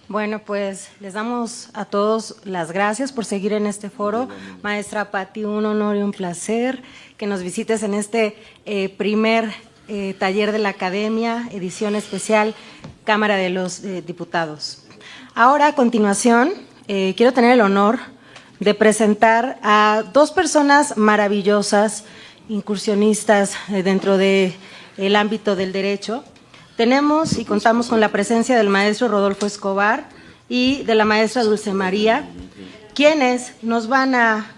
Bueno, pues les damos a todos las gracias por seguir en este foro. Maestra Pati, un honor y un placer que nos visites en este primer taller de la Academia, edición especial, Cámara de los Diputados. Ahora, a continuación, quiero tener el honor de presentar a dos personas maravillosas, incursionistas dentro del ámbito del derecho. Tenemos y contamos con la presencia del maestro Rodolfo Escobar y de la maestra Dulce María, quienes nos van a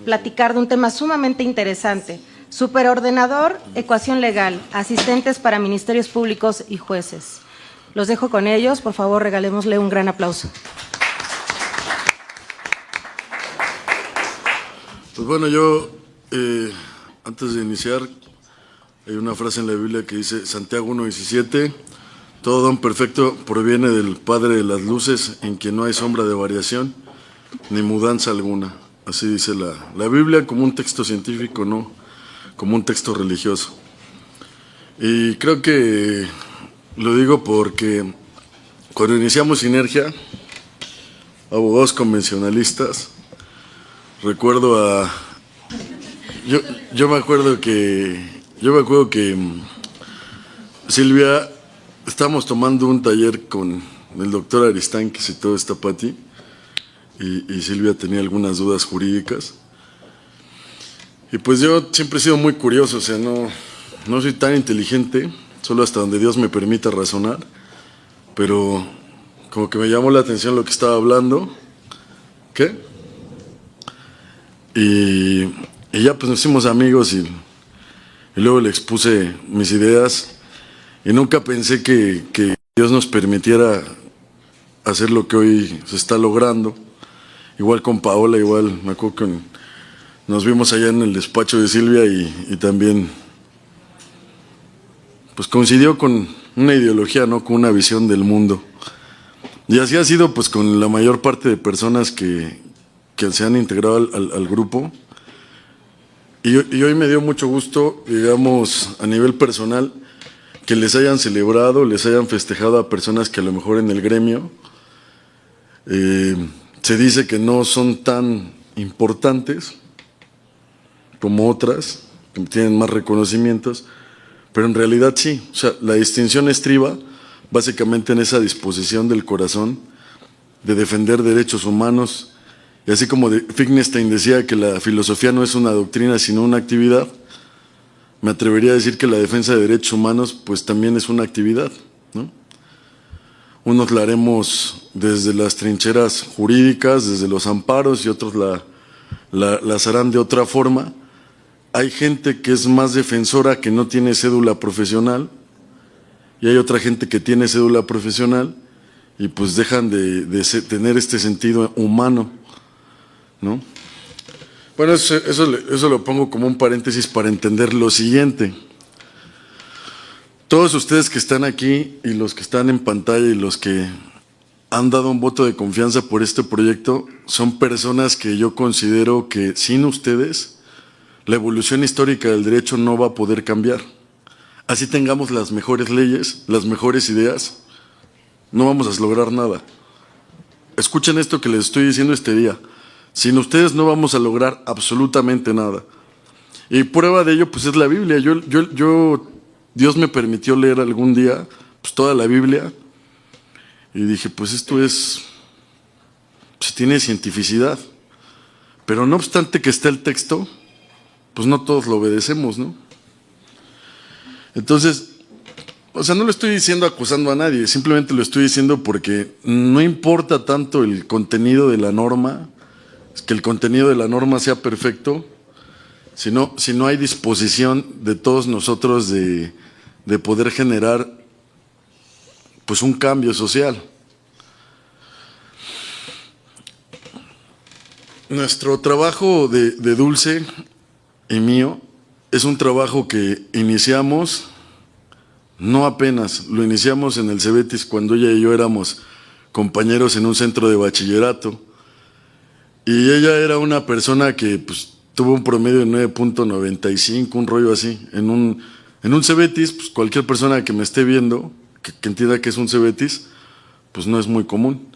platicar de un tema sumamente interesante: superordenador, ecuación legal, asistentes para ministerios públicos y jueces. Los dejo con ellos, por favor, regalémosle un gran aplauso. Pues bueno, yo, antes de iniciar, hay una frase en la Biblia que dice, Santiago 1:17, todo don perfecto proviene del Padre de las luces, en quien no hay sombra de variación, ni mudanza alguna. Así dice la Biblia, como un texto científico, no como un texto religioso. Y creo que lo digo porque cuando iniciamos Sinergia, abogados convencionalistas, recuerdo a... Yo me acuerdo que Silvia, estábamos tomando un taller con el doctor Aristán, que citó esta Pati, y Silvia tenía algunas dudas jurídicas. Y pues yo siempre he sido muy curioso, o sea, no soy tan inteligente, solo hasta donde Dios me permita razonar, pero como que me llamó la atención lo que estaba hablando. ¿Qué? Y ya pues nos hicimos amigos y luego le expuse mis ideas y nunca pensé que Dios nos permitiera hacer lo que hoy se está logrando. Igual con Paola, igual me acuerdo que nos vimos allá en el despacho de Silvia y también pues coincidió con una ideología, ¿no? Con una visión del mundo. Y así ha sido pues con la mayor parte de personas que se han integrado al grupo. Y hoy me dio mucho gusto, digamos, a nivel personal, que les hayan celebrado, les hayan festejado a personas que a lo mejor en el gremio se dice que no son tan importantes como otras, que tienen más reconocimientos, pero en realidad sí. O sea, la distinción estriba básicamente en esa disposición del corazón de defender derechos humanos. Y así como Wittgenstein decía que la filosofía no es una doctrina sino una actividad, me atrevería a decir que la defensa de derechos humanos pues también es una actividad, ¿no? Unos la haremos desde las trincheras jurídicas, desde los amparos, y otros las harán de otra forma. Hay gente que es más defensora que no tiene cédula profesional, y hay otra gente que tiene cédula profesional y pues dejan de tener este sentido humano, ¿no? Bueno, eso lo pongo como un paréntesis para entender lo siguiente. Todos ustedes que están aquí y los que están en pantalla y los que han dado un voto de confianza por este proyecto son personas que yo considero que sin ustedes la evolución histórica del derecho no va a poder cambiar. Así tengamos las mejores leyes, las mejores ideas, no vamos a lograr nada. Escuchen esto que les estoy diciendo este día. Sin ustedes no vamos a lograr absolutamente nada. Y prueba de ello pues es la Biblia. Dios me permitió leer algún día pues toda la Biblia y dije pues esto pues tiene cientificidad. Pero no obstante que esté el texto, pues no todos lo obedecemos, ¿no? Entonces, o sea, no lo estoy diciendo acusando a nadie, simplemente lo estoy diciendo porque no importa tanto el contenido de la norma, que el contenido de la norma sea perfecto, si no hay disposición de todos nosotros de poder generar pues un cambio social. Nuestro trabajo de Dulce y mío es un trabajo que iniciamos, no apenas, lo iniciamos en el Cebetis cuando ella y yo éramos compañeros en un centro de bachillerato. Y ella era una persona que pues, tuvo un promedio de 9.95, un rollo así. En un Cebetis, pues, cualquier persona que me esté viendo, que entienda que es un Cebetis, pues no es muy común.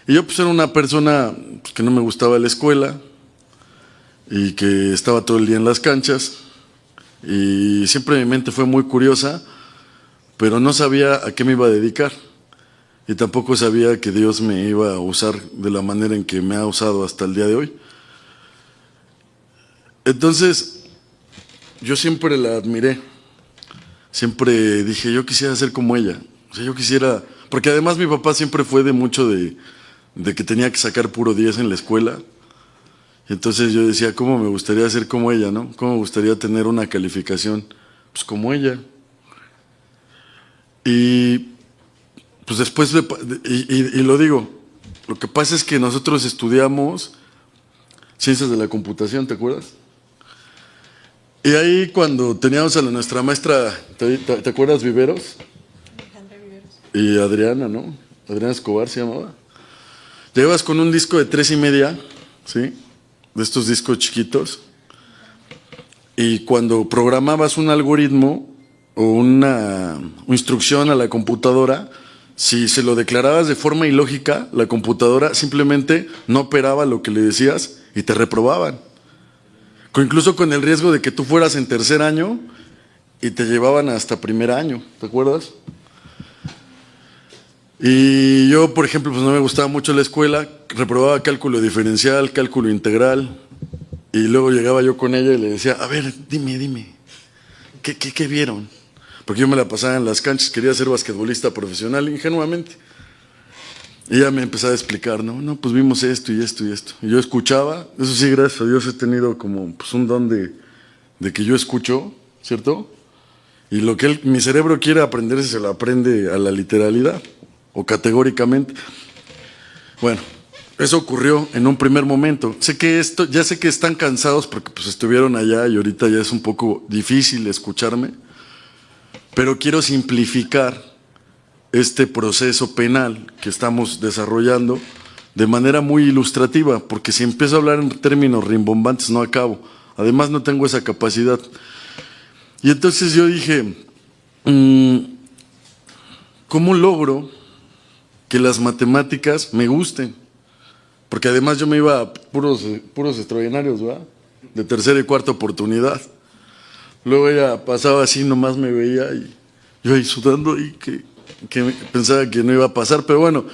Y yo pues era una persona pues, que no me gustaba la escuela y que estaba todo el día en las canchas y siempre mi mente fue muy curiosa, pero no sabía a qué me iba a dedicar y tampoco sabía que Dios me iba a usar de la manera en que me ha usado hasta el día de hoy. Entonces, yo siempre la admiré, siempre dije, yo quisiera ser como ella, o sea, yo quisiera, porque además mi papá siempre fue de mucho de que tenía que sacar puro 10 en la escuela. Entonces yo decía, ¿cómo me gustaría ser como ella, no? ¿Cómo me gustaría tener una calificación? Pues como ella. Y pues después, y lo digo, lo que pasa es que nosotros estudiamos ciencias de la computación, ¿te acuerdas? Y ahí cuando teníamos a nuestra maestra, ¿te acuerdas Viveros? Alejandra Viveros. Y Adriana, ¿no? Adriana Escobar se llamaba. Llevas con un disco de 3.5, ¿sí? De estos discos chiquitos. Y cuando programabas un algoritmo o una instrucción a la computadora, si se lo declarabas de forma ilógica, la computadora simplemente no operaba lo que le decías y te reprobaban. Incluso con el riesgo de que tú fueras en tercer año y te llevaban hasta primer año, ¿te acuerdas? Y yo, por ejemplo, pues no me gustaba mucho la escuela, reprobaba cálculo diferencial, cálculo integral, y luego llegaba yo con ella y le decía, a ver, dime, ¿qué vieron? Porque yo me la pasaba en las canchas, quería ser basquetbolista profesional, ingenuamente. Y ella me empezaba a explicar, no, pues vimos esto y esto y esto. Y yo escuchaba, eso sí, gracias a Dios he tenido como pues, un don de que yo escucho, ¿cierto? Y lo que mi cerebro quiere aprender se lo aprende a la literalidad o categóricamente. Bueno, eso ocurrió en un primer momento. Ya sé que están cansados porque pues estuvieron allá y ahorita ya es un poco difícil escucharme, pero quiero simplificar este proceso penal que estamos desarrollando de manera muy ilustrativa, porque si empiezo a hablar en términos rimbombantes no acabo. Además no tengo esa capacidad. Y entonces yo dije, ¿cómo logro que las matemáticas me gusten? Porque además yo me iba a puros extraordinarios, ¿verdad? De tercera y cuarta oportunidad. Luego ella pasaba así, nomás me veía y yo ahí sudando y que pensaba que no iba a pasar. Pero bueno,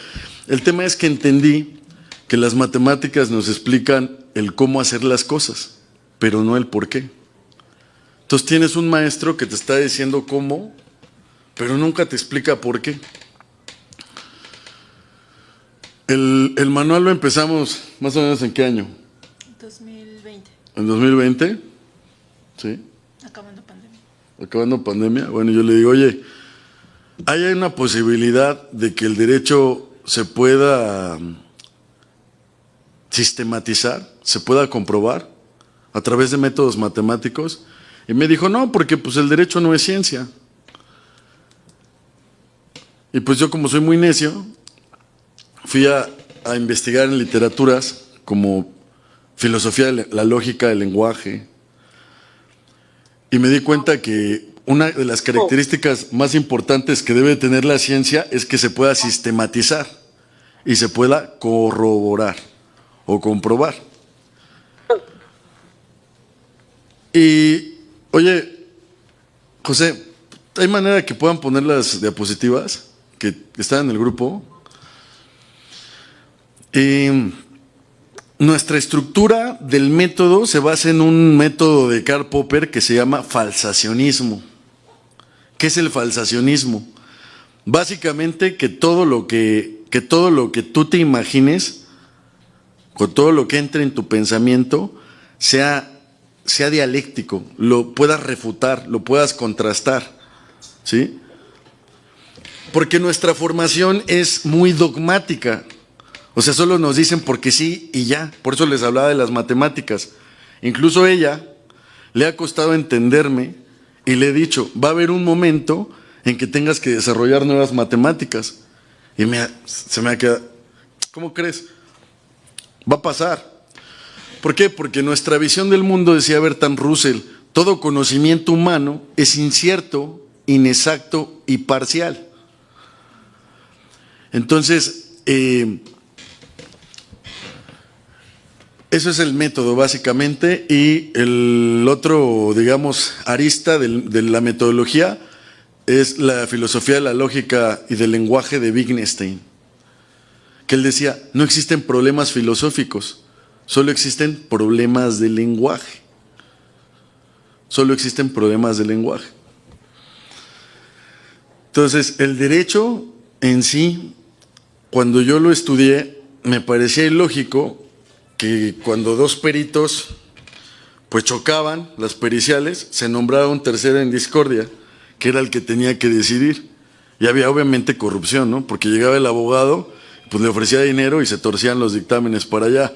el tema es que entendí que las matemáticas nos explican el cómo hacer las cosas, pero no el por qué. Entonces tienes un maestro que te está diciendo cómo, pero nunca te explica por qué. El manual lo empezamos más o menos ¿en qué año? 2020. ¿En 2020? Sí. Acabando pandemia. Acabando pandemia. Bueno, yo le digo, oye, ¿hay una posibilidad de que el derecho se pueda sistematizar, se pueda comprobar a través de métodos matemáticos? Y me dijo, no, porque pues el derecho no es ciencia. Y pues yo como soy muy necio, fui a investigar en literaturas como filosofía de la lógica del lenguaje y me di cuenta que una de las características más importantes que debe tener la ciencia es que se pueda sistematizar y se pueda corroborar o comprobar. Y, oye, José, ¿hay manera que puedan poner las diapositivas que están en el grupo? Nuestra estructura del método se basa en un método de Karl Popper que se llama falsacionismo. ¿Qué es el falsacionismo? Básicamente que todo lo que tú te imagines, con todo lo que entre en tu pensamiento, sea dialéctico, lo puedas refutar, lo puedas contrastar, ¿sí? Porque nuestra formación es muy dogmática. O sea, solo nos dicen porque sí y ya. Por eso les hablaba de las matemáticas. Incluso ella le ha costado entenderme y le he dicho, va a haber un momento en que tengas que desarrollar nuevas matemáticas. Y se me ha quedado, ¿cómo crees? Va a pasar. ¿Por qué? Porque nuestra visión del mundo, decía Bertrand Russell, todo conocimiento humano es incierto, inexacto y parcial. Entonces, eso es el método básicamente, y el otro, digamos, arista de la metodología es la filosofía de la lógica y del lenguaje de Wittgenstein, que él decía, no existen problemas filosóficos, solo existen problemas de lenguaje. Solo existen problemas de lenguaje. Entonces, el derecho en sí, cuando yo lo estudié, me parecía ilógico que cuando dos peritos pues chocaban, las periciales, se nombraba un tercero en discordia, que era el que tenía que decidir. Y había obviamente corrupción, ¿no? Porque llegaba el abogado, pues le ofrecía dinero y se torcían los dictámenes para allá.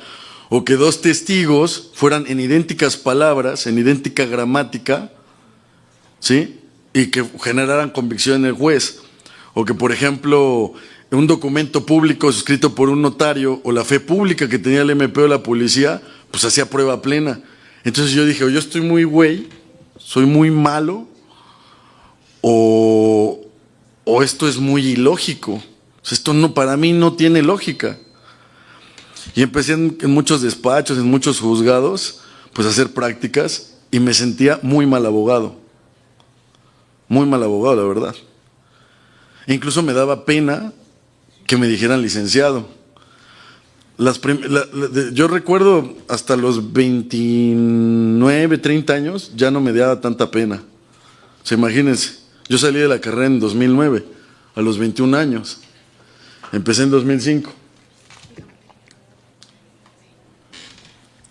O que dos testigos fueran en idénticas palabras, en idéntica gramática, ¿sí? Y que generaran convicción en el juez. O que, por ejemplo, un documento público suscrito por un notario o la fe pública que tenía el MP o la policía, pues hacía prueba plena. Entonces yo dije, o yo estoy muy güey, soy muy malo, o esto es muy ilógico. O sea, esto no, para mí no tiene lógica. Y empecé en muchos despachos, en muchos juzgados, pues a hacer prácticas y me sentía muy mal abogado. Muy mal abogado, la verdad. E incluso me daba pena que me dijeran licenciado. Yo recuerdo hasta los 29, 30 años, ya no me daba tanta pena. O sea, imagínense, yo salí de la carrera en 2009, a los 21 años. Empecé en 2005.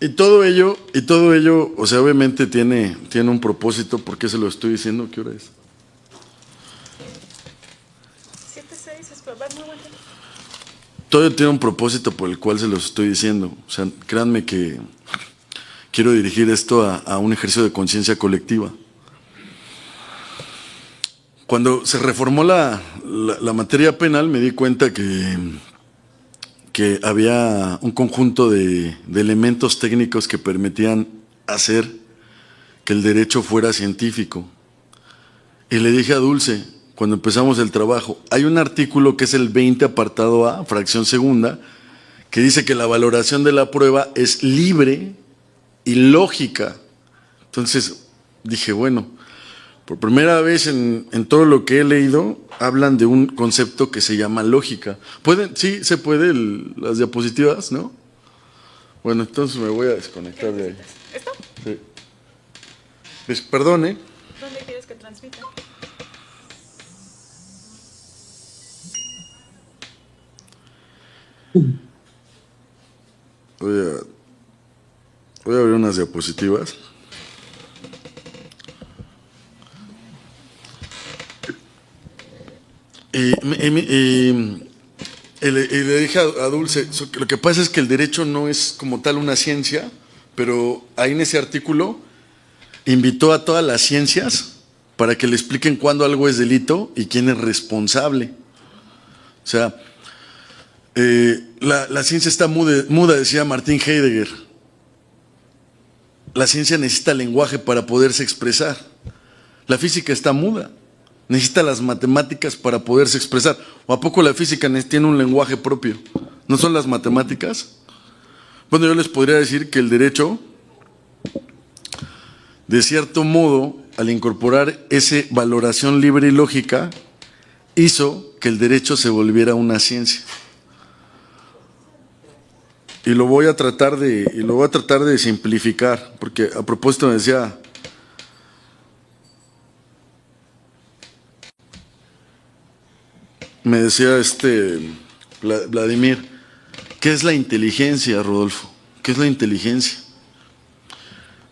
Y todo ello, o sea, obviamente tiene un propósito. ¿Por qué se lo estoy diciendo? ¿Qué hora es? 7:06, es muy bueno. Todo tiene un propósito por el cual se los estoy diciendo. O sea, créanme que quiero dirigir esto a un ejercicio de conciencia colectiva. Cuando se reformó la materia penal, me di cuenta que había un conjunto de elementos técnicos que permitían hacer que el derecho fuera científico. Y le dije a Dulce, cuando empezamos el trabajo, hay un artículo que es el 20 apartado A, fracción segunda, que dice que la valoración de la prueba es libre y lógica. Entonces dije, bueno, por primera vez en todo lo que he leído, hablan de un concepto que se llama lógica. ¿Pueden? Sí, se puede, las diapositivas, ¿no? Bueno, entonces me voy a desconectar de ahí. ¿Esto? Sí. Pues, perdón, ¿eh? ¿Dónde quieres que transmita? Voy a abrir unas diapositivas. Y le dije a Dulce, lo que pasa es que el derecho no es como tal una ciencia, pero ahí en ese artículo invitó a todas las ciencias para que le expliquen cuándo algo es delito y quién es responsable. O sea, la ciencia está muda, decía Martin Heidegger. La ciencia necesita lenguaje para poderse expresar. La física está muda. Necesita las matemáticas para poderse expresar. ¿O a poco la física tiene un lenguaje propio? ¿No son las matemáticas? Bueno, yo les podría decir que el derecho, de cierto modo, al incorporar esa valoración libre y lógica, hizo que el derecho se volviera una ciencia. Y lo voy a tratar de simplificar, porque a propósito me decía Vladimir, ¿qué es la inteligencia, Rodolfo? ¿Qué es la inteligencia?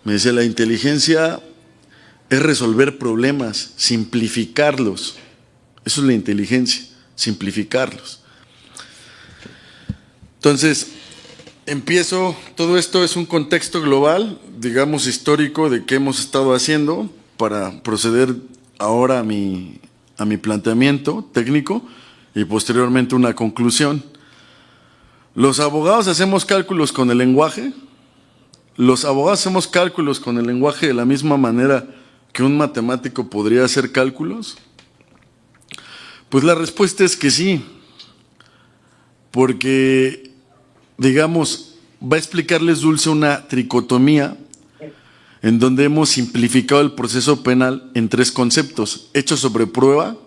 Me decía, la inteligencia es resolver problemas, simplificarlos. Eso es la inteligencia, simplificarlos. Entonces, todo esto es un contexto global, digamos histórico, de qué hemos estado haciendo para proceder ahora a mi planteamiento técnico y posteriormente una conclusión. Los abogados hacemos cálculos con el lenguaje. Los abogados hacemos cálculos con el lenguaje de la misma manera que un matemático podría hacer cálculos. Pues la respuesta es que sí. porque, digamos, va a explicarles Dulce una tricotomía en donde hemos simplificado el proceso penal en 3 conceptos: hecho sobre prueba,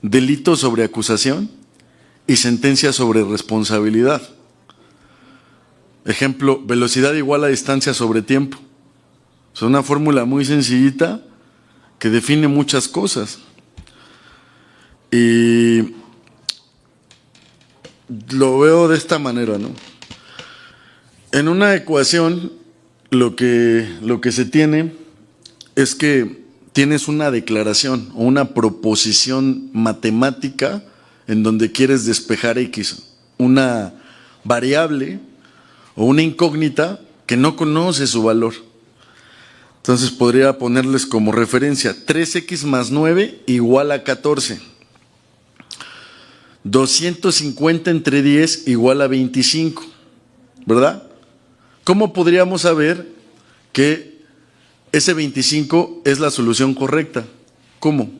delito sobre acusación y sentencia sobre responsabilidad. Ejemplo, velocidad igual a distancia sobre tiempo. Es una fórmula muy sencillita que define muchas cosas. Y lo veo de esta manera, ¿no? En una ecuación, lo que se tiene es que tienes una declaración o una proposición matemática en donde quieres despejar X, una variable o una incógnita que no conoce su valor. Entonces podría ponerles como referencia 3x más 9 igual a 14. 250 entre 10 igual a 25, ¿verdad? ¿Cómo podríamos saber que ese 25 es la solución correcta? ¿Cómo?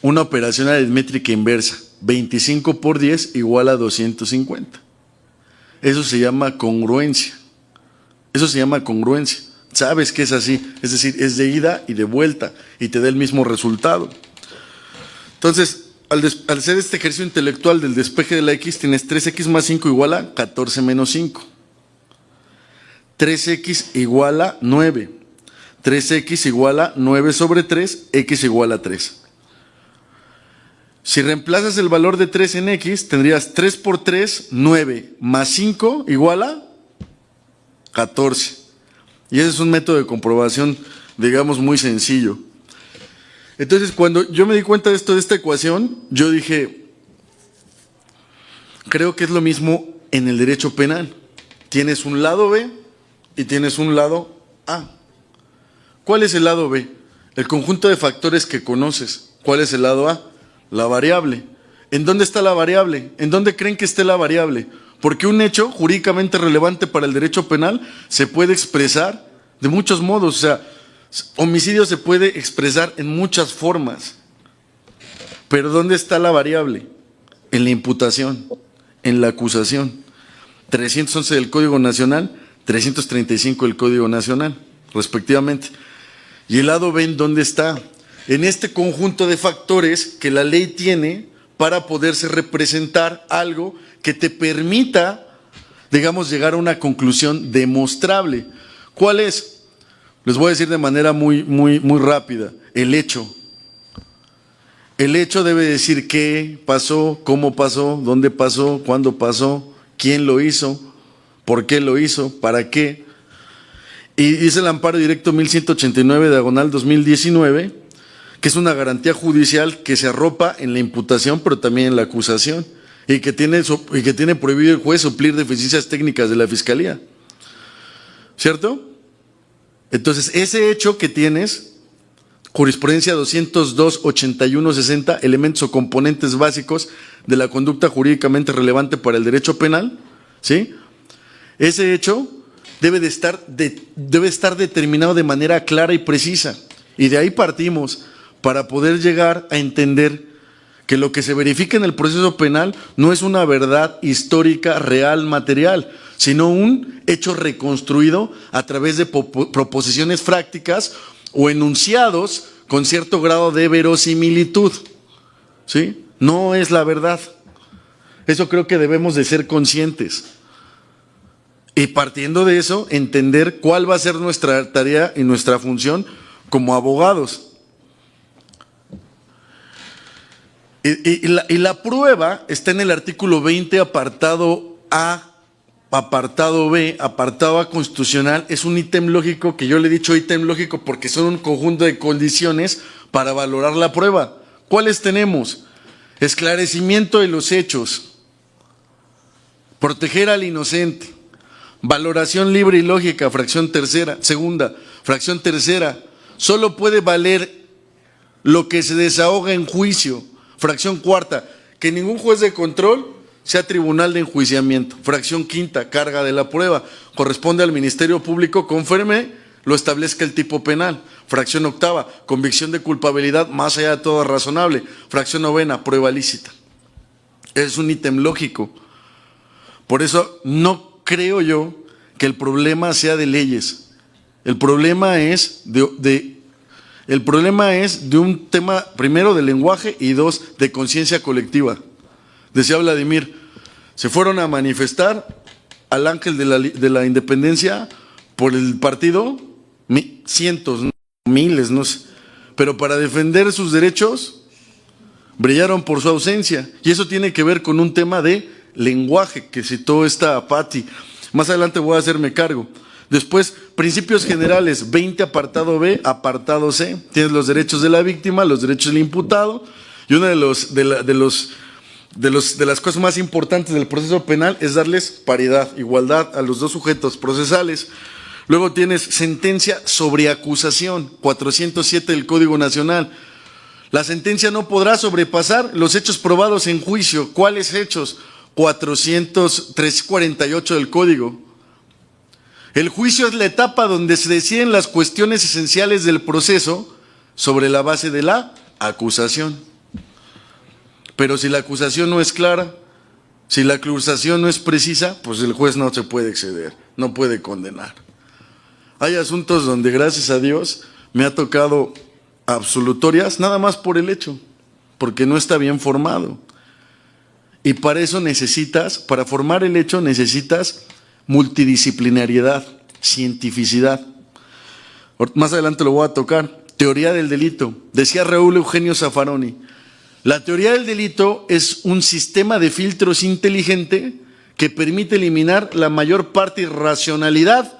Una operación aritmética inversa. 25 por 10 igual a 250. Eso se llama congruencia. Eso se llama congruencia. Sabes que es así, es decir, es de ida y de vuelta y te da el mismo resultado. Entonces, al hacer este ejercicio intelectual del despeje de la X, tienes 3x más 5 igual a 14 menos 5. 3x igual a 9. 3x igual a 9 sobre 3, x igual a 3. Si reemplazas el valor de 3 en x, tendrías 3 por 3, 9, más 5 igual a 14. Y ese es un método de comprobación, digamos, muy sencillo. Entonces, cuando yo me di cuenta de esto, de esta ecuación, yo dije, creo que es lo mismo en el derecho penal. Tienes un lado B y tienes un lado A. ¿Cuál es el lado B? El conjunto de factores que conoces. ¿Cuál es el lado A? La variable. ¿En dónde está la variable? ¿En dónde creen que esté la variable? Porque un hecho jurídicamente relevante para el derecho penal se puede expresar de muchos modos. O sea, homicidio se puede expresar en muchas formas. Pero ¿dónde está la variable? En la imputación, en la acusación. 311 del Código Nacional, 335 del Código Nacional, respectivamente. ¿Y el lado B en dónde está? En este conjunto de factores que la ley tiene para poderse representar algo que te permita, digamos, llegar a una conclusión demostrable. ¿Cuál es? Les voy a decir de manera muy rápida. El hecho. El hecho debe decir qué pasó, cómo pasó, dónde pasó, cuándo pasó, quién lo hizo, por qué lo hizo, para qué. Y dice el amparo directo 1189/2019, que es una garantía judicial que se arropa en la imputación, pero también en la acusación, y que tiene prohibido el juez suplir deficiencias técnicas de la Fiscalía. ¿Cierto? Entonces, ese hecho que tienes, jurisprudencia 202-8160, elementos o componentes básicos de la conducta jurídicamente relevante para el derecho penal, ¿sí? Ese hecho debe estar determinado de manera clara y precisa, y de ahí partimos para poder llegar a entender que lo que se verifica en el proceso penal no es una verdad histórica, real, material, sino un hecho reconstruido a través de proposiciones prácticas o enunciados con cierto grado de verosimilitud, ¿sí? No es la verdad. Eso creo que debemos de ser conscientes. Y partiendo de eso, entender cuál va a ser nuestra tarea y nuestra función como abogados. Y la prueba está en el artículo 20, apartado A, apartado B, apartado A constitucional. Es un ítem lógico, que yo le he dicho ítem lógico porque son un conjunto de condiciones para valorar la prueba. ¿Cuáles tenemos? Esclarecimiento de los hechos, proteger al inocente, valoración libre y lógica, fracción tercera, segunda, fracción tercera, solo puede valer lo que se desahoga en juicio. Fracción cuarta, que ningún juez de control sea tribunal de enjuiciamiento. Fracción quinta, carga de la prueba, corresponde al Ministerio Público conforme lo establezca el tipo penal. Fracción octava, convicción de culpabilidad más allá de todo razonable. Fracción novena, prueba lícita. Es un ítem lógico Por eso no creo yo que el problema sea de leyes. El problema es el problema es de un tema, primero, de lenguaje y dos, de conciencia colectiva. Decía Vladimir, se fueron a manifestar al ángel de la independencia por el partido, cientos, miles, no sé, pero para defender sus derechos brillaron por su ausencia. Y eso tiene que ver con un tema de lenguaje que citó esta Patti. Más adelante voy a hacerme cargo. Después, principios generales, 20 apartado B, apartado C. Tienes los derechos de la víctima, los derechos del imputado, y una de las cosas más importantes del proceso penal es darles paridad, igualdad a los dos sujetos procesales. Luego tienes sentencia sobre acusación, 407 del Código Nacional. La sentencia no podrá sobrepasar los hechos probados en juicio. ¿Cuáles hechos? 348 del Código. El juicio es la etapa donde se deciden las cuestiones esenciales del proceso sobre la base de la acusación. Pero si la acusación no es clara, si la acusación no es precisa, pues el juez no se puede exceder, no puede condenar. Hay asuntos donde, gracias a Dios, me ha tocado absolutorias nada más por el hecho, porque no está bien formado. Y para eso para formar el hecho necesitas multidisciplinariedad, cientificidad. Más adelante lo voy a tocar. Teoría del delito. Decía Raúl Eugenio Zaffaroni, la teoría del delito es un sistema de filtros inteligente que permite eliminar la mayor parte irracionalidad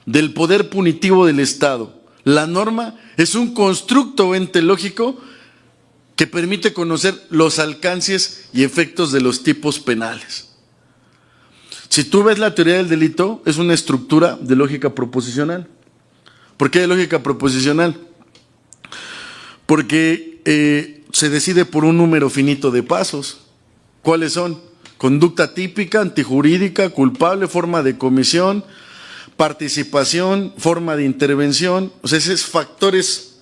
del poder punitivo del Estado. La norma es un constructo o ente lógico que permite conocer los alcances y efectos de los tipos penales. Si tú ves la teoría del delito, es una estructura de lógica proposicional. ¿Por qué de lógica proposicional? Porque se decide por un número finito de pasos. ¿Cuáles son? Conducta típica, antijurídica, culpable, forma de comisión, participación, forma de intervención. O sea, esos factores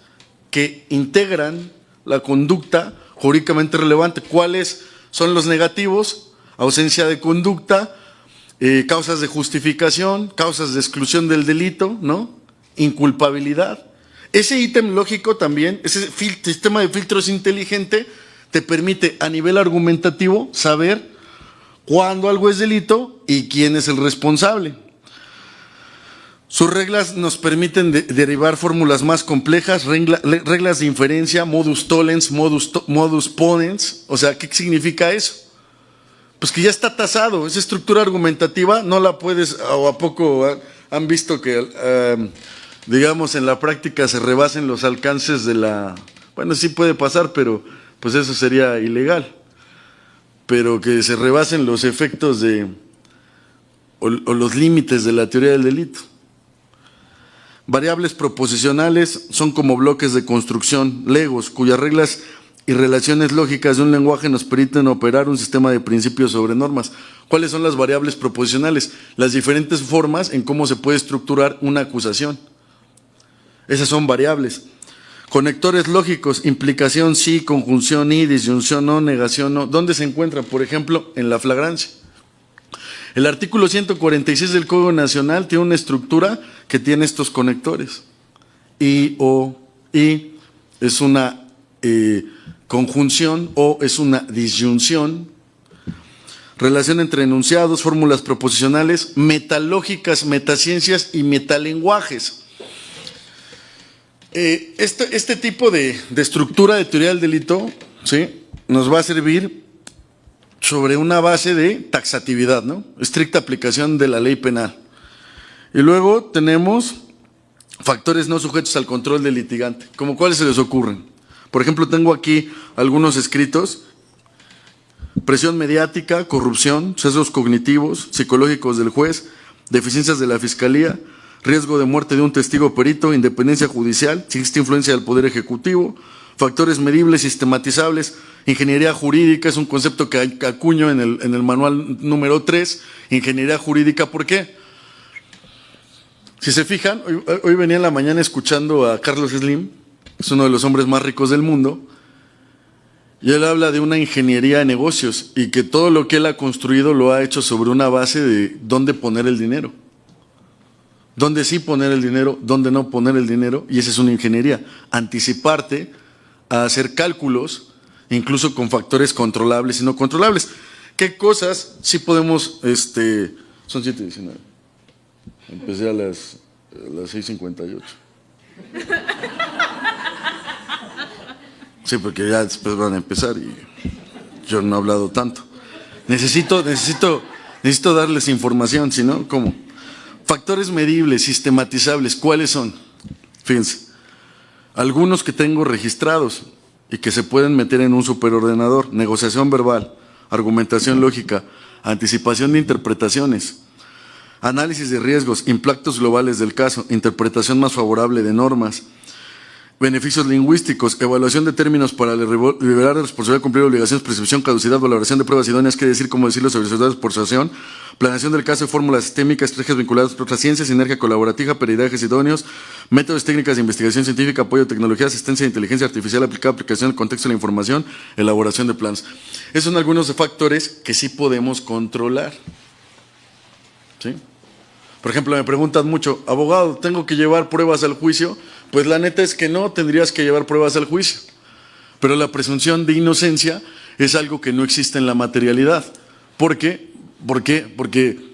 que integran la conducta jurídicamente relevante. ¿Cuáles son los negativos? Ausencia de conducta, causas de justificación, causas de exclusión del delito, ¿no? Inculpabilidad. Ese ítem lógico también, ese sistema de filtros inteligente, te permite a nivel argumentativo saber cuándo algo es delito y quién es el responsable. Sus reglas nos permiten derivar fórmulas más complejas, reglas de inferencia, modus tollens, modus ponens. O sea, ¿qué significa eso? Pues que ya está tasado, esa estructura argumentativa no la puedes, o a poco han visto que, digamos, en la práctica se rebasen los alcances de la, bueno, sí puede pasar, pero pues eso sería ilegal, pero que se rebasen los efectos o los límites de la teoría del delito. Variables proposicionales son como bloques de construcción, legos, cuyas reglas y relaciones lógicas de un lenguaje nos permiten operar un sistema de principios sobre normas. ¿Cuáles son las variables proposicionales? Las diferentes formas en cómo se puede estructurar una acusación. Esas son variables. Conectores lógicos, implicación sí, conjunción y, disyunción no, negación no. ¿Dónde se encuentran? Por ejemplo, en la flagrancia. El artículo 146 del Código Nacional tiene una estructura que tiene estos conectores. Y es una conjunción o es una disyunción, relación entre enunciados, fórmulas proposicionales, metalógicas, metaciencias y metalenguajes. Este tipo de estructura de teoría del delito, ¿sí?, nos va a servir sobre una base de taxatividad, ¿no?, estricta aplicación de la ley penal. Y luego tenemos factores no sujetos al control del litigante. ¿Cómo cuáles se les ocurren? Por ejemplo, tengo aquí algunos escritos: presión mediática, corrupción, sesgos cognitivos, psicológicos del juez, deficiencias de la fiscalía, riesgo de muerte de un testigo perito, independencia judicial, si existe influencia del Poder Ejecutivo, factores medibles, sistematizables, ingeniería jurídica, es un concepto que acuño en el manual número 3, ingeniería jurídica. ¿Por qué? Si se fijan, hoy venía en la mañana escuchando a Carlos Slim, es uno de los hombres más ricos del mundo, Y él habla de una ingeniería de negocios y que todo lo que él ha construido lo ha hecho sobre una base de dónde poner el dinero. Dónde sí poner el dinero, dónde no poner el dinero, y esa es una ingeniería. Anticiparte a hacer cálculos, incluso con factores controlables y no controlables. ¿Qué cosas sí podemos, son 7:19. Empecé a las 6:58. Sí, porque ya después van a empezar y yo no he hablado tanto. Necesito darles información, si no, ¿cómo? Factores medibles, sistematizables, ¿cuáles son? Fíjense, algunos que tengo registrados y que se pueden meter en un superordenador: negociación verbal, argumentación lógica, anticipación de interpretaciones, análisis de riesgos, impactos globales del caso, interpretación más favorable de normas, beneficios lingüísticos, evaluación de términos para liberar de responsabilidad, cumplir obligaciones, prescripción, caducidad, valoración de pruebas idóneas, qué decir, cómo decirlo, sobre sociedades por persuasión, planeación del caso, fórmulas sistémicas, estrategias vinculadas a otras ciencias, sinergia colaborativa, periodizajes idóneos, métodos, técnicas de investigación científica, apoyo, tecnología, asistencia de inteligencia artificial aplicada, aplicación del contexto de la información, elaboración de planos. Esos son algunos de factores que sí podemos controlar. ¿Sí? Por ejemplo, me preguntan mucho: abogado, ¿tengo que llevar pruebas al juicio? Pues la neta es que no tendrías que llevar pruebas al juicio. Pero la presunción de inocencia es algo que no existe en la materialidad. ¿Por qué? Porque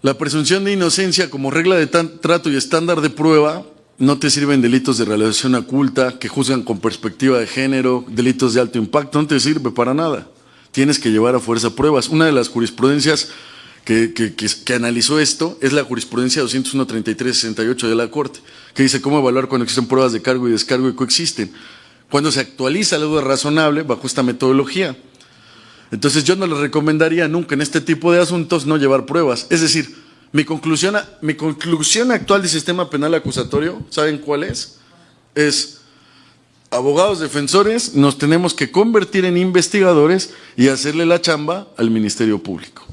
la presunción de inocencia como regla de trato y estándar de prueba no te sirven delitos de realización oculta, que juzgan con perspectiva de género, delitos de alto impacto, no te sirve para nada. Tienes que llevar a fuerza pruebas. Una de las jurisprudencias que analizó esto es la jurisprudencia 201-33-68 de la Corte, que dice cómo evaluar cuando existen pruebas de cargo y descargo y coexisten. Cuando se actualiza la duda razonable bajo esta metodología. Entonces yo no les recomendaría nunca en este tipo de asuntos no llevar pruebas. Es decir, mi conclusión actual del sistema penal acusatorio, ¿saben cuál es? Es: abogados defensores nos tenemos que convertir en investigadores y hacerle la chamba al Ministerio Público.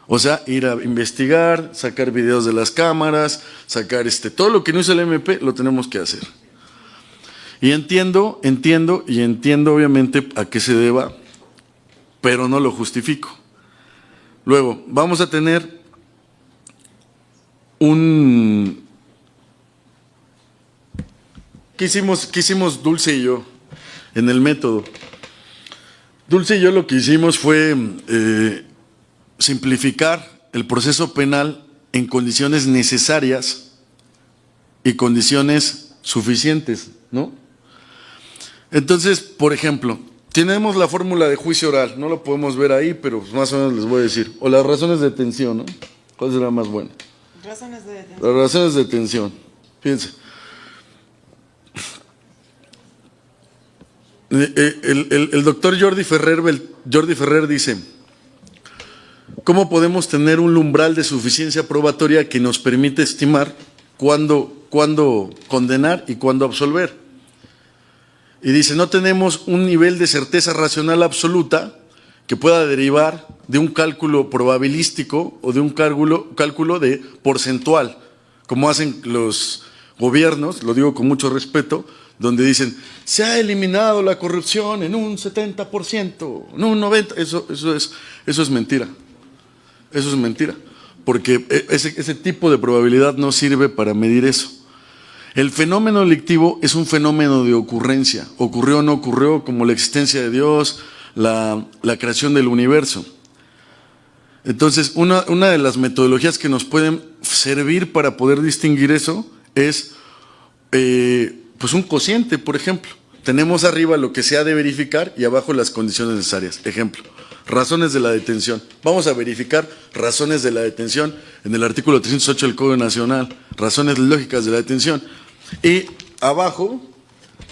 O sea, ir a investigar, sacar videos de las cámaras, sacar todo lo que no hizo el MP, lo tenemos que hacer. Y entiendo obviamente a qué se deba, pero no lo justifico. Luego, vamos a tener ¿Qué hicimos Dulce y yo en el método? Dulce y yo lo que hicimos fue simplificar el proceso penal en condiciones necesarias y condiciones suficientes, ¿no? Entonces, por ejemplo, tenemos la fórmula de juicio oral, no lo podemos ver ahí, pero más o menos les voy a decir. O las razones de detención, ¿no? ¿Cuál será más buena? Razones de detención. Las razones de detención. Fíjense. El doctor Jordi Ferrer dice: ¿cómo podemos tener un umbral de suficiencia probatoria que nos permite estimar cuándo condenar y cuándo absolver? Y dice: no tenemos un nivel de certeza racional absoluta que pueda derivar de un cálculo probabilístico o de un cálculo de porcentual, como hacen los gobiernos, lo digo con mucho respeto, donde dicen: se ha eliminado la corrupción en un 70%, en un 90%. Eso es mentira. Eso es mentira, porque ese tipo de probabilidad no sirve para medir eso. El fenómeno delictivo es un fenómeno de ocurrencia. Ocurrió o no ocurrió, como la existencia de Dios, la creación del universo. Entonces, una de las metodologías que nos pueden servir para poder distinguir eso es pues un cociente, por ejemplo. Tenemos arriba lo que se ha de verificar y abajo las condiciones necesarias. Ejemplo: razones de la detención. Vamos a verificar razones de la detención en el artículo 308 del Código Nacional, razones lógicas de la detención. Y abajo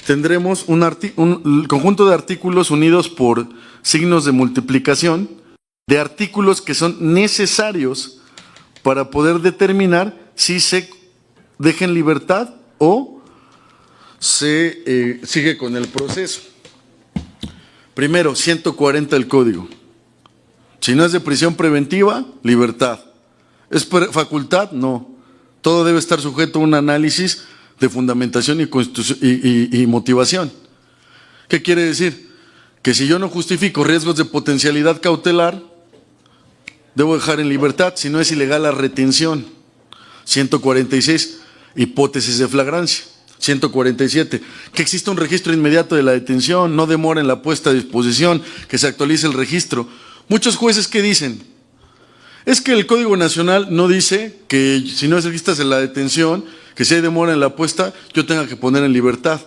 tendremos un conjunto de artículos unidos por signos de multiplicación, de artículos que son necesarios para poder determinar si se deja en libertad o se sigue con el proceso. Primero, 140 del Código. Si no es de prisión preventiva, libertad. ¿Es facultad? No. Todo debe estar sujeto a un análisis de fundamentación y motivación. ¿Qué quiere decir? Que si yo no justifico riesgos de potencialidad cautelar, debo dejar en libertad, si no es ilegal la retención. 146, hipótesis de flagrancia. 147, que exista un registro inmediato de la detención, no demora en la puesta a disposición, que se actualice el registro. Muchos jueces, ¿qué dicen? Es que el Código Nacional no dice que si no registras en la detención, que si hay demora en la puesta, yo tenga que poner en libertad.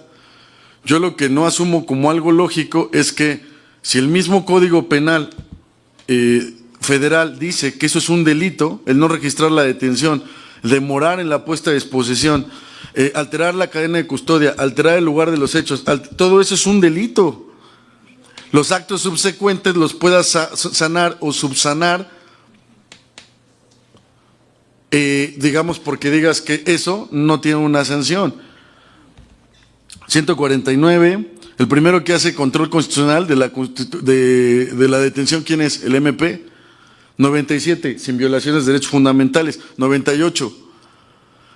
Yo lo que no asumo como algo lógico es que si el mismo Código Penal federal dice que eso es un delito, el no registrar la detención, el demorar en la puesta a disposición, alterar la cadena de custodia, alterar el lugar de los hechos, todo eso es un delito. Los actos subsecuentes los puedas sanar o subsanar, digamos, porque digas que eso no tiene una sanción. 149, el primero que hace control constitucional de la detención, ¿quién es? El MP. 97, sin violaciones de derechos fundamentales. 98,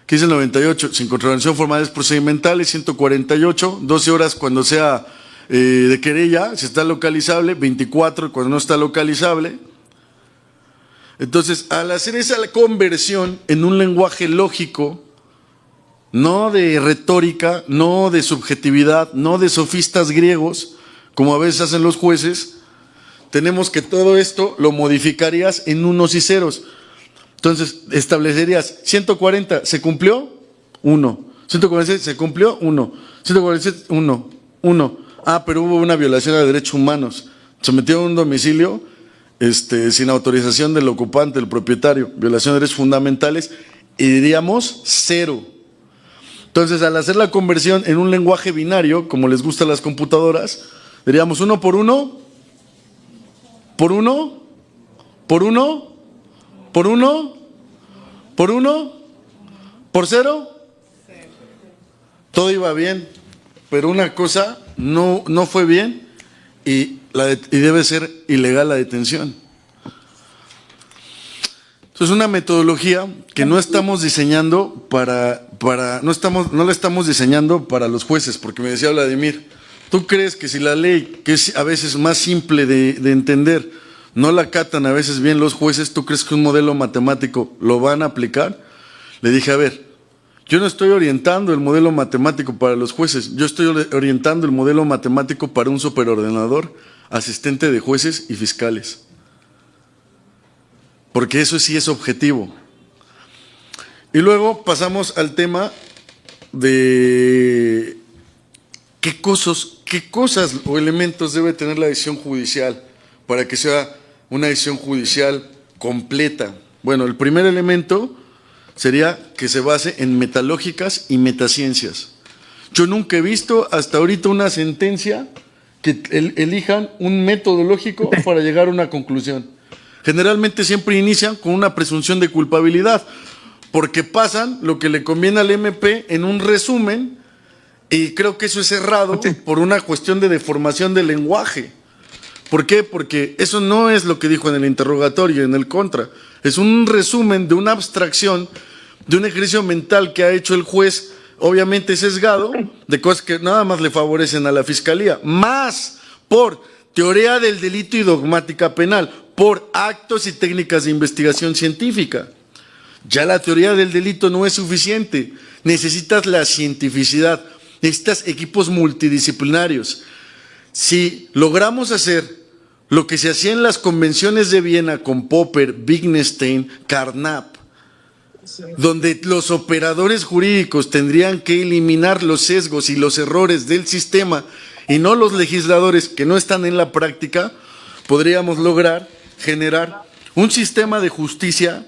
¿qué dice el 98? Sin contravención formales procedimentales. 148, 12 horas cuando sea de querella, si está localizable. 24, cuando no está localizable. Entonces, al hacer esa conversión en un lenguaje lógico, no de retórica, no de subjetividad, no de sofistas griegos, como a veces hacen los jueces, tenemos que todo esto lo modificarías en unos y ceros. Entonces, establecerías 140, ¿se cumplió? 1. 146, ¿se cumplió? 1. 147, 1. 1. Ah, pero hubo una violación de derechos humanos. Sometió a un domicilio sin autorización del ocupante, del propietario, violación de derechos fundamentales, y diríamos 0. Entonces, al hacer la conversión en un lenguaje binario, como les gusta a las computadoras, diríamos 1 por 1, por 1, por 1, por 1, por 1, por 0. Todo iba bien, pero una cosa no fue bien y debe ser ilegal la detención. Entonces, una metodología que no estamos diseñando no la estamos diseñando para los jueces, porque me decía Vladimir, ¿tú crees que si la ley, que es a veces más simple de entender, no la acatan a veces bien los jueces, tú crees que un modelo matemático lo van a aplicar? Le dije, a ver, yo no estoy orientando el modelo matemático para los jueces, yo estoy orientando el modelo matemático para un superordenador, asistente de jueces y fiscales. Porque eso sí es objetivo. Y luego pasamos al tema de qué cosas o elementos debe tener la decisión judicial para que sea una decisión judicial completa. Bueno, el primer elemento sería que se base en metalógicas y metaciencias. Yo nunca he visto hasta ahorita una sentencia que elijan un método lógico para llegar a una conclusión. Generalmente siempre inician con una presunción de culpabilidad, porque pasan lo que le conviene al MP en un resumen, y creo que eso es errado por una cuestión de deformación del lenguaje. ¿Por qué? Porque eso no es lo que dijo en el interrogatorio, en el contra. Es un resumen de una abstracción, de un ejercicio mental que ha hecho el juez, obviamente sesgado, de cosas que nada más le favorecen a la fiscalía, más por teoría del delito y dogmática penal, por actos y técnicas de investigación científica. Ya la teoría del delito no es suficiente, necesitas la cientificidad, necesitas equipos multidisciplinarios. Si logramos hacer lo que se hacía en las convenciones de Viena con Popper, Wittgenstein, Carnap, donde los operadores jurídicos tendrían que eliminar los sesgos y los errores del sistema y no los legisladores que no están en la práctica, podríamos lograr generar un sistema de justicia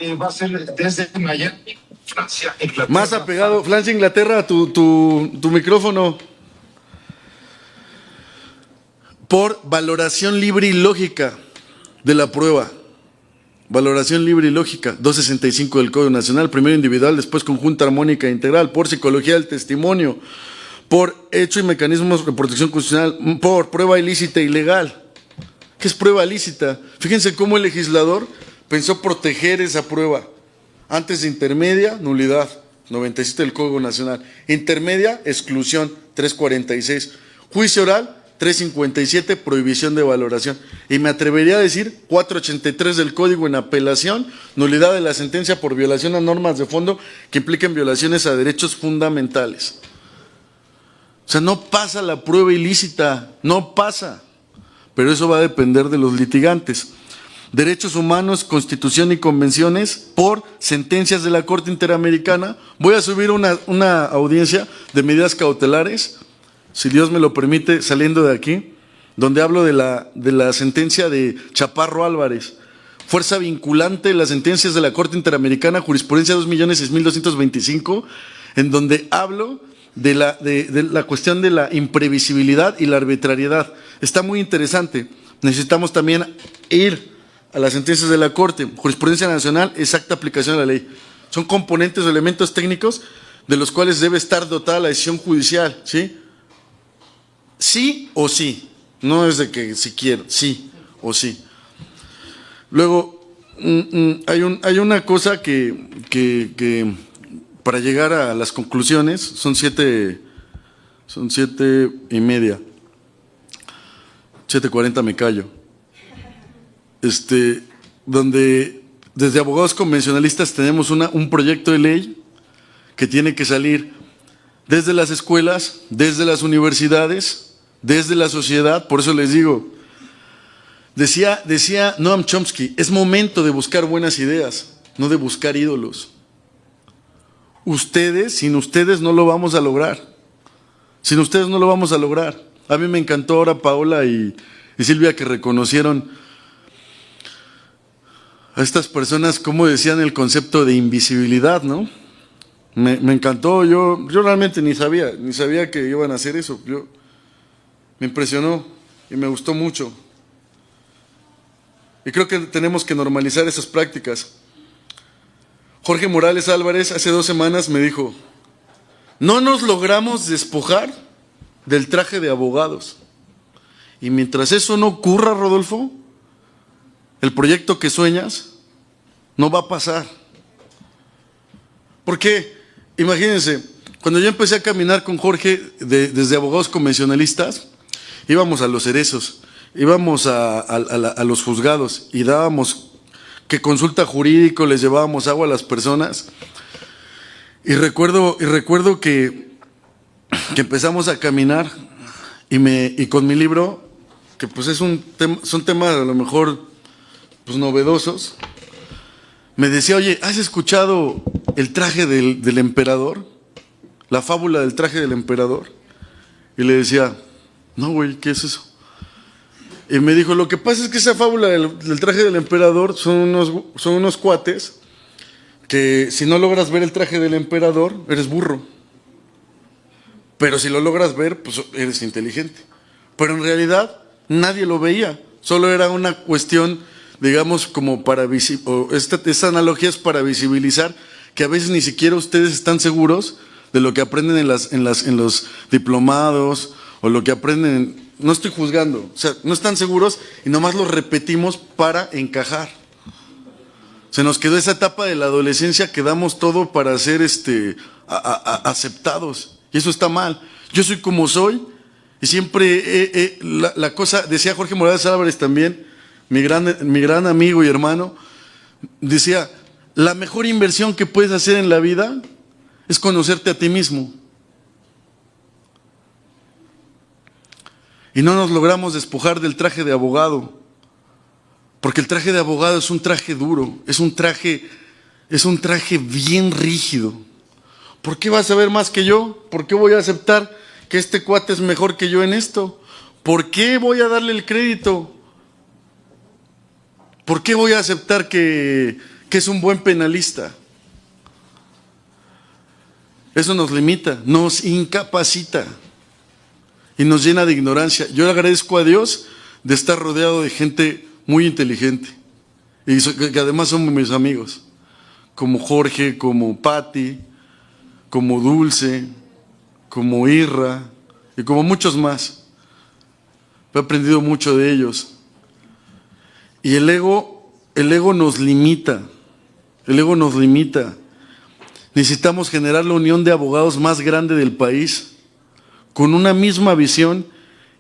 va a ser desde Miami, Francia, Inglaterra. Más apegado, Francia, Inglaterra, tu micrófono. Por valoración libre y lógica de la prueba. Valoración libre y lógica, 265 del Código Nacional, primero individual, después conjunta, armónica e integral, por psicología del testimonio, por hecho y mecanismos de protección constitucional, por prueba ilícita y legal. ¿Qué es prueba lícita? Fíjense cómo el legislador pensó proteger esa prueba. Antes de intermedia, nulidad, 97 del Código Nacional. Intermedia, exclusión, 346. Juicio oral, 357, prohibición de valoración. Y me atrevería a decir 483 del Código en apelación, nulidad de la sentencia por violación a normas de fondo que impliquen violaciones a derechos fundamentales. O sea, no pasa la prueba ilícita, no pasa. Pero eso va a depender de los litigantes. Derechos humanos, Constitución y convenciones por sentencias de la Corte Interamericana. Voy a subir una audiencia de medidas cautelares, si Dios me lo permite, saliendo de aquí, donde hablo de la sentencia de Chaparro Álvarez. Fuerza vinculante de las sentencias de la Corte Interamericana, jurisprudencia 2.6225, en donde hablo de la cuestión de la imprevisibilidad y la arbitrariedad. Está muy interesante. Necesitamos también ir a las sentencias de la Corte. Jurisprudencia nacional, exacta aplicación de la ley. Son componentes o elementos técnicos de los cuales debe estar dotada la decisión judicial, ¿sí? Sí o sí. No es de que si quiero, sí o sí. Luego, hay una cosa que para llegar a las conclusiones, son 7:30, 7:40 me callo. Donde desde abogados convencionalistas tenemos un proyecto de ley que tiene que salir desde las escuelas, desde las universidades, desde la sociedad. Por eso les digo, decía Noam Chomsky, es momento de buscar buenas ideas, no de buscar ídolos. Sin ustedes no lo vamos a lograr. Sin ustedes no lo vamos a lograr. A mí me encantó ahora Paola y Silvia que reconocieron a estas personas, como decían el concepto de invisibilidad, ¿no? Me encantó, yo realmente ni sabía que iban a hacer eso. Me impresionó y me gustó mucho. Y creo que tenemos que normalizar esas prácticas. Jorge Morales Álvarez hace 2 semanas me dijo, no nos logramos despojar del traje de abogados. Y mientras eso no ocurra, Rodolfo, el proyecto que sueñas no va a pasar. Porque, imagínense, cuando yo empecé a caminar con Jorge desde abogados convencionalistas, íbamos a los cerezos, íbamos a los juzgados y dábamos que consulta jurídico, les llevábamos agua a las personas. Y recuerdo que empezamos a caminar y con mi libro, que pues son temas a lo mejor pues novedosos, me decía, oye, ¿has escuchado el traje del emperador? La fábula del traje del emperador. Y le decía, no, güey, ¿qué es eso? Y me dijo, lo que pasa es que esa fábula del traje del emperador son unos cuates que si no logras ver el traje del emperador, eres burro. Pero si lo logras ver, pues eres inteligente. Pero en realidad nadie lo veía. Solo era una cuestión, digamos, como para esta analogía es para visibilizar que a veces ni siquiera ustedes están seguros de lo que aprenden en los diplomados o lo que aprenden. No estoy juzgando, o sea, no están seguros y nomás lo repetimos para encajar. Se nos quedó esa etapa de la adolescencia que damos todo para ser aceptados. Y eso está mal. Yo soy como soy y siempre la cosa, decía Jorge Morales Álvarez también, mi gran amigo y hermano, decía, la mejor inversión que puedes hacer en la vida es conocerte a ti mismo. Y no nos logramos despojar del traje de abogado, porque el traje de abogado es un traje duro, es un traje bien rígido. ¿Por qué vas a ver más que yo? ¿Por qué voy a aceptar que este cuate es mejor que yo en esto? ¿Por qué voy a darle el crédito? ¿Por qué voy a aceptar que es un buen penalista? Eso nos limita, nos incapacita y nos llena de ignorancia. Yo le agradezco a Dios de estar rodeado de gente muy inteligente y que además son mis amigos, como Jorge, como Patti, como Dulce, como Irra y como muchos más. He aprendido mucho de ellos. Y el ego nos limita, el ego nos limita. Necesitamos generar la unión de abogados más grande del país, con una misma visión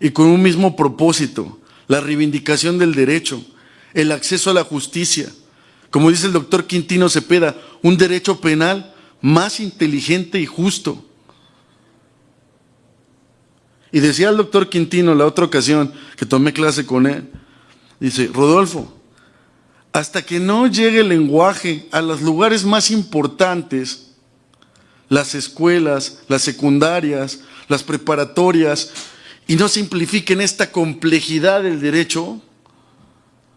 y con un mismo propósito, la reivindicación del derecho, el acceso a la justicia. Como dice el doctor Quintino Cepeda, un derecho penal más inteligente y justo. Y decía el doctor Quintino la otra ocasión que tomé clase con él, dice, Rodolfo, hasta que no llegue el lenguaje a los lugares más importantes, las escuelas, las secundarias, las preparatorias, y no simplifiquen esta complejidad del derecho,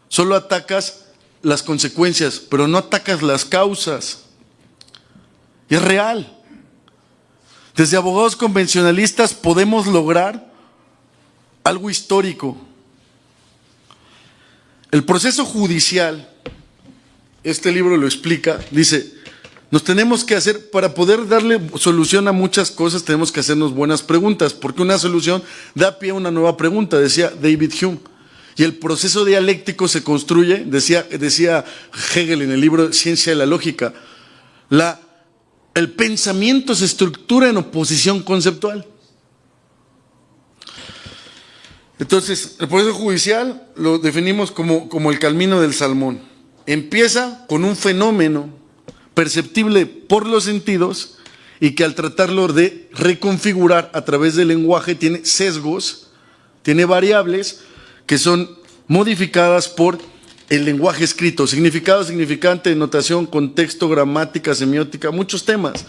solo atacas las consecuencias, pero no atacas las causas. Y es real. Desde abogados convencionalistas podemos lograr algo histórico. El proceso judicial, este libro lo explica, dice, nos tenemos que hacer, para poder darle solución a muchas cosas, tenemos que hacernos buenas preguntas, porque una solución da pie a una nueva pregunta, decía David Hume. Y el proceso dialéctico se construye, decía Hegel en el libro Ciencia de la Lógica, el pensamiento se estructura en oposición conceptual. Entonces, el proceso judicial lo definimos como el camino del salmón. Empieza con un fenómeno perceptible por los sentidos y que al tratarlo de reconfigurar a través del lenguaje tiene sesgos, tiene variables que son modificadas por el lenguaje escrito, significado, significante, notación, contexto, gramática, semiótica, muchos temas.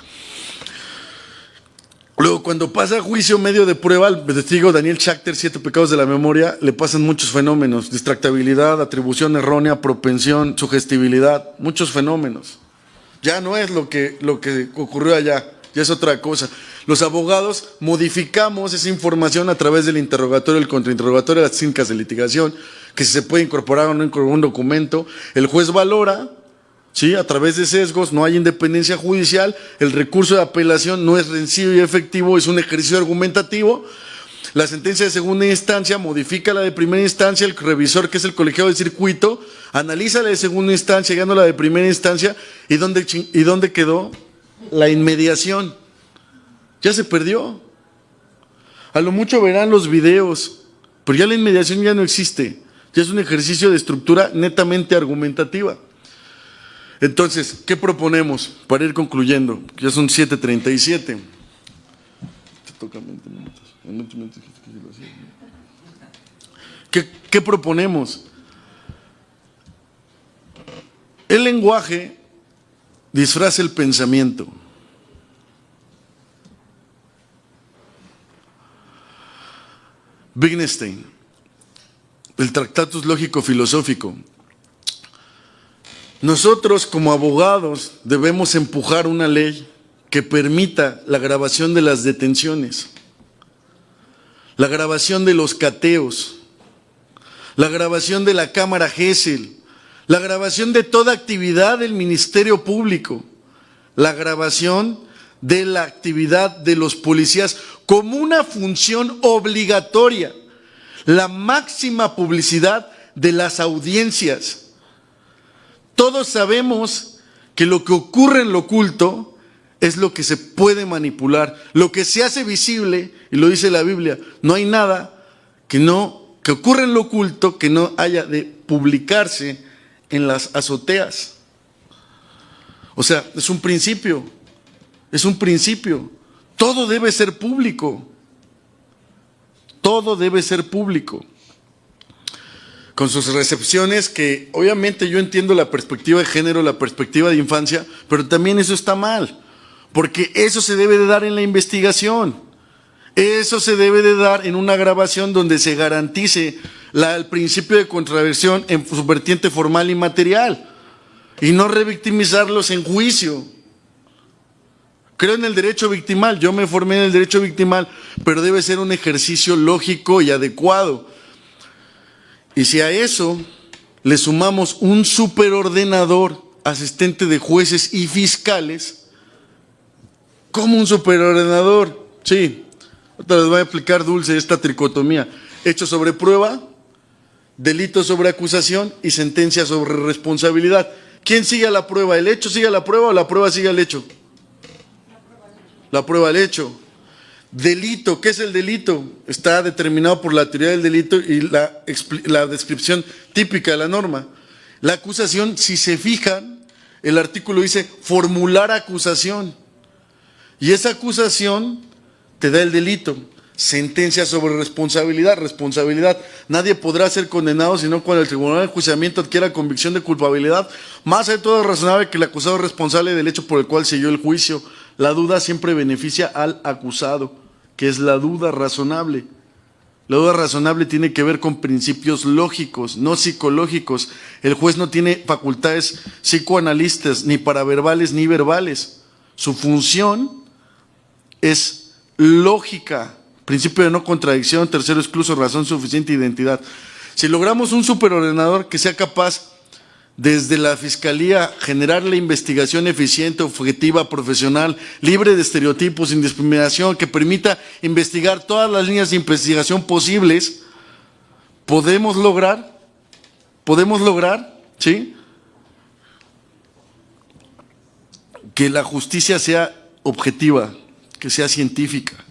Luego, cuando pasa a juicio medio de prueba, al testigo Daniel Schachter, 7 pecados de la memoria, le pasan muchos fenómenos, distractabilidad, atribución errónea, propensión, sugestibilidad, muchos fenómenos. Ya no es lo que ocurrió allá, ya es otra cosa. Los abogados modificamos esa información a través del interrogatorio, el contrainterrogatorio, las técnicas de litigación, que si se puede incorporar o no incorporar un documento. El juez valora, ¿sí? A través de sesgos, no hay independencia judicial, el recurso de apelación no es sencillo y efectivo, es un ejercicio argumentativo. La sentencia de segunda instancia modifica la de primera instancia, el revisor, que es el colegiado de circuito, analiza la de segunda instancia, llegando a la de primera instancia, ¿y dónde quedó la inmediación? Ya se perdió. A lo mucho verán los videos, pero ya la inmediación ya no existe, ya es un ejercicio de estructura netamente argumentativa. Entonces, ¿qué proponemos para ir concluyendo? Ya son 7:37. Te toca 20 minutos. ¿Qué proponemos? El lenguaje disfraza el pensamiento. Wittgenstein, el Tractatus Lógico-Filosófico. Nosotros como abogados debemos empujar una ley que permita la grabación de las detenciones, la grabación de los cateos, la grabación de la cámara Gesell, la grabación de toda actividad del Ministerio Público, la grabación de la actividad de los policías como una función obligatoria, la máxima publicidad de las audiencias. Todos sabemos que lo que ocurre en lo oculto es lo que se puede manipular, lo que se hace visible, y lo dice la Biblia, no hay nada que ocurre en lo oculto que no haya de publicarse en las azoteas. O sea, es un principio, todo debe ser público, todo debe ser público. Con sus recepciones que obviamente yo entiendo la perspectiva de género, la perspectiva de infancia, pero también eso está mal, porque eso se debe de dar en la investigación, eso se debe de dar en una grabación donde se garantice el principio de contraversión en su vertiente formal y material, y no revictimizarlos en juicio. Creo en el derecho victimal, yo me formé en el derecho victimal, pero debe ser un ejercicio lógico y adecuado. Y si a eso le sumamos un superordenador, asistente de jueces y fiscales, ¿cómo un superordenador? Sí, otra vez voy a explicar dulce esta tricotomía. Hecho sobre prueba, delito sobre acusación y sentencia sobre responsabilidad. ¿Quién sigue a la prueba? ¿El hecho sigue a la prueba o la prueba sigue al hecho? La prueba al hecho. Delito, ¿qué es el delito? Está determinado por la teoría del delito y la descripción típica de la norma. La acusación, si se fijan, el artículo dice formular acusación. Y esa acusación te da el delito. Sentencia sobre responsabilidad. Responsabilidad. Nadie podrá ser condenado sino cuando el tribunal de enjuiciamiento adquiera convicción de culpabilidad. Más de todo es razonable que el acusado es responsable del hecho por el cual siguió el juicio. La duda siempre beneficia al acusado, que es la duda razonable. La duda razonable tiene que ver con principios lógicos, no psicológicos. El juez no tiene facultades psicoanalistas, ni paraverbales ni verbales. Su función es lógica, principio de no contradicción, tercero excluso, razón suficiente, identidad. Si logramos un superordenador que sea capaz desde la Fiscalía generar la investigación eficiente, objetiva, profesional, libre de estereotipos, sin discriminación, que permita investigar todas las líneas de investigación posibles, podemos lograr, ¿sí?, que la justicia sea objetiva, que sea científica.